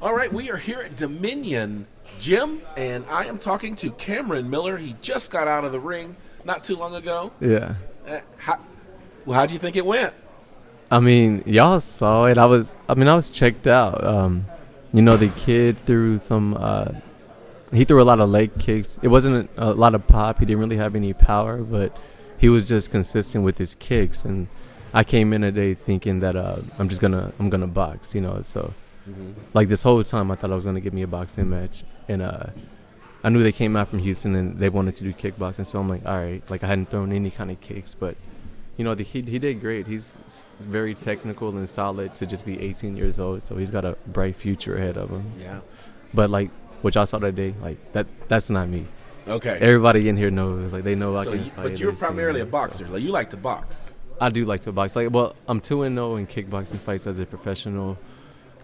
All right, we are here at Dominion Gym, and I am talking to Cameron Miller. He just got out of the ring not too long ago. Yeah. How'd you think it went? I mean, y'all saw it. I was checked out. The kid threw he threw a lot of leg kicks. It wasn't a lot of pop. He didn't really have any power, but he was just consistent with his kicks. And I came in today thinking that I'm gonna box. So like this whole time I thought I was gonna give me a boxing match, and I knew they came out from Houston and they wanted to do kickboxing. So I'm like, all right. Like I hadn't thrown any kind of kicks, but he did great. He's very technical and solid to just be 18 years old. So he's got a bright future ahead of him. Yeah. So. But like what y'all saw today, like that's not me. Okay. Everybody in here knows, like they know I can fight. But you're primarily a boxer. Like you like to box. I do like to box. Like, well, I'm 2-0 in kickboxing fights as a professional,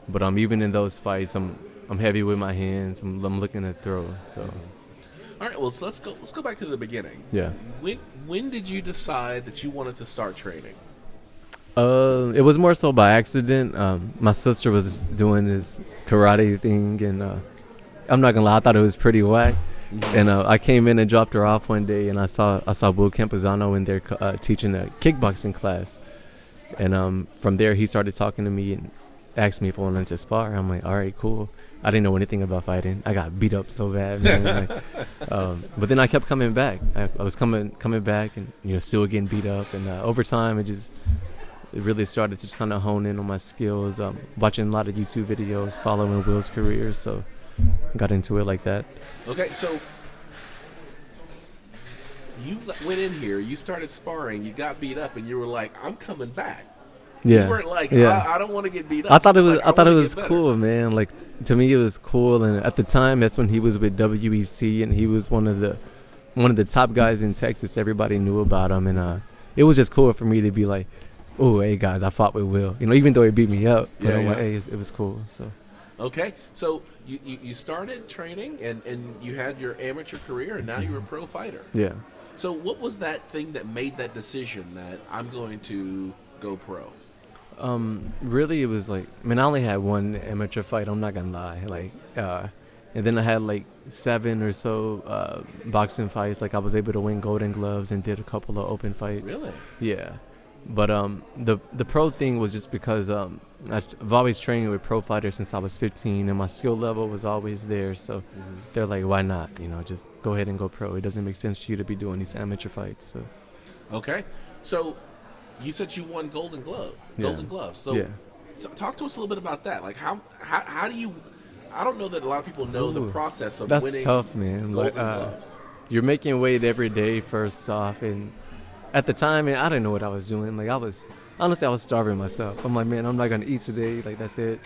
but even in those fights, I'm heavy with my hands. I'm looking to throw. So. All right. Well, so let's go back to the beginning. Yeah. When did you decide that you wanted to start training? It was more so by accident. My sister was doing this karate thing, and I'm not gonna lie, I thought it was pretty whack. Mm-hmm. And I came in and dropped her off one day, and I saw Will Campuzano in there teaching a kickboxing class, and from there he started talking to me and asked me if I wanted to spar. I'm like, all right, cool. I didn't know anything about fighting. I got beat up so bad, man. But then I kept coming back. I was coming back, and still getting beat up. And over time, it really started to just kind of hone in on my skills. Watching a lot of YouTube videos, following Will's career, so I got into it like that. Okay, so you went in here, you started sparring, you got beat up, and you were like, "I'm coming back." Yeah. You weren't like, yeah. I don't want to get beat up. I thought it was. Like, I thought it was cool, man. Like to me, it was cool. And at the time, that's when he was with WEC, and he was one of the top guys in Texas. Everybody knew about him, and it was just cool for me to be like, "Oh, hey guys, I fought with Will." Even though he beat me up, but I'm like, "Hey, it was cool." So. Okay, so you started training, and you had your amateur career, and now you're a pro fighter. Yeah. So what was that thing that made that decision that I'm going to go pro? Really, it was like, I only had one amateur fight. I'm not gonna lie. Like, and then I had like 7 or so boxing fights. Like, I was able to win Golden Gloves and did a couple of open fights. Really? Yeah. But the pro thing was just because I've always trained with pro fighters since I was 15, and my skill level was always there. So they're like, why not? Just go ahead and go pro. It doesn't make sense for you to be doing these amateur fights. So. Okay, so. You said you won Golden Gloves. So talk to us a little bit about that. Like how do you? I don't know that a lot of people know the process of winning. That's tough, man. Golden Gloves. You're making weight every day, first off, and at the time, man, I didn't know what I was doing. Like I was starving myself. I'm like, man, I'm not gonna eat today. Like that's it.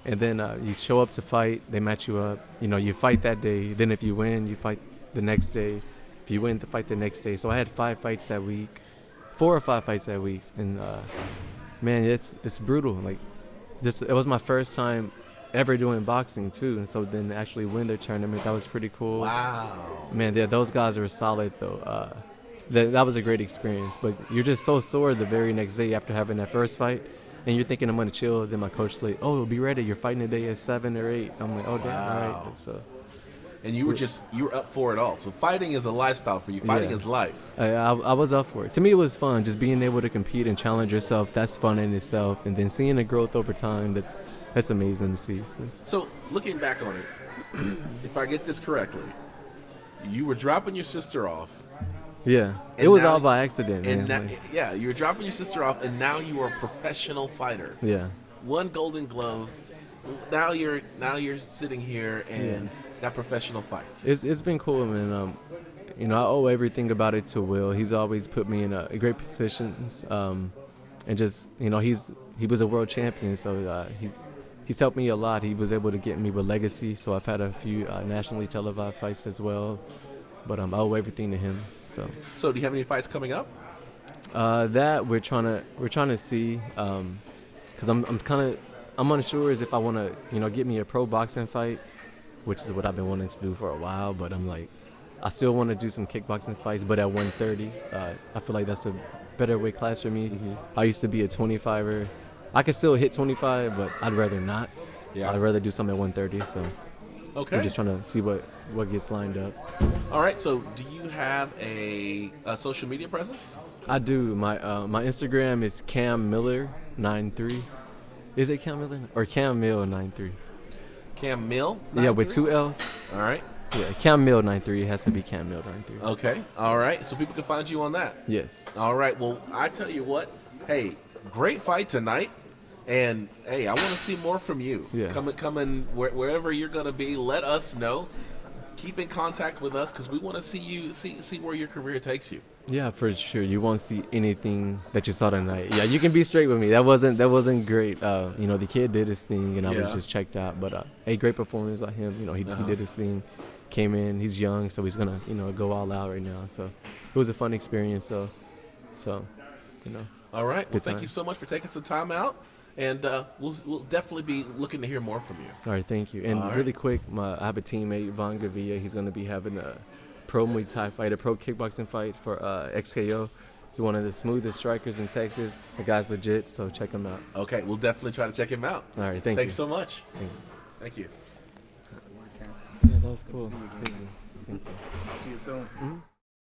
And then you show up to fight. They match you up. You fight that day. Then if you win, you fight the next day. If you win, fight the next day. So I had 5 fights that week. 4 or 5 fights that week, and man, it's brutal. Like, it was my first time ever doing boxing too, and so then actually win the tournament, that was pretty cool. Wow, man, those guys were solid though. That was a great experience, but you're just so sore the very next day after having that first fight, and you're thinking I'm gonna chill. Then my coach's like, "Oh, be ready. You're fighting today at 7 or 8." I'm like, "Oh, damn, all right." So. And you were up for it all. So fighting is a lifestyle for you. Fighting is life. I was up for it. To me, it was fun. Just being able to compete and challenge yourself. That's fun in itself. And then seeing the growth over time. That's amazing to see. So looking back on it, if I get this correctly, you were dropping your sister off. Yeah, it was all by accident. And man. you were dropping your sister off, and now you are a professional fighter. Yeah. Won Golden Gloves. Now you're sitting here and. Got professional fights. It's been cool, man. I owe everything about it to Will. He's always put me in a great positions, and just he was a world champion, so he's helped me a lot. He was able to get me with legacy, so I've had a few nationally televised fights as well. But I owe everything to him. So do you have any fights coming up? That we're trying to see, because I'm unsure as if I want to get me a pro boxing fight, which is what I've been wanting to do for a while. But I'm like, I still want to do some kickboxing fights, but at 130. I feel like that's a better weight class for me. I used to be a 25er. I can still hit 25, but I'd rather not. Yeah. I'd rather do something at 1:30. So Okay. I'm just trying to see what gets lined up. All right. So, do you have a social media presence? I do. My Instagram is Cam Miller 93. Is it Cam Miller or Cam Mill 93? Cam Mill? Yeah, with 2 L's. All right. Yeah, Cam Mill 93. It has to be Cam Mill 93. Okay. All right. So people can find you on that. Yes. All right. Well, I tell you what. Hey, great fight tonight. And hey, I want to see more from you. Yeah. Come in wherever you're going to be. Let us know. Keep in contact with us because we want to see you see where your career takes you. Yeah, for sure. You won't see anything that you saw tonight. Yeah, you can be straight with me. That wasn't great. The kid did his thing, and I was just checked out. But great performance by him. He did his thing. Came in. He's young, so he's gonna go all out right now. So it was a fun experience. So. All right. Well, thank time. you so much for taking some time out. And we'll definitely be looking to hear more from you. All right, thank you. And really quick, I have a teammate, Von Gavia. He's going to be having a pro Muay Thai fight, a pro kickboxing fight for XKO. He's one of the smoothest strikers in Texas. The guy's legit, so check him out. Okay, we'll definitely try to check him out. All right, Thanks so much. Thank you. Yeah, that was cool. Thank you. Talk to you soon. Mm-hmm.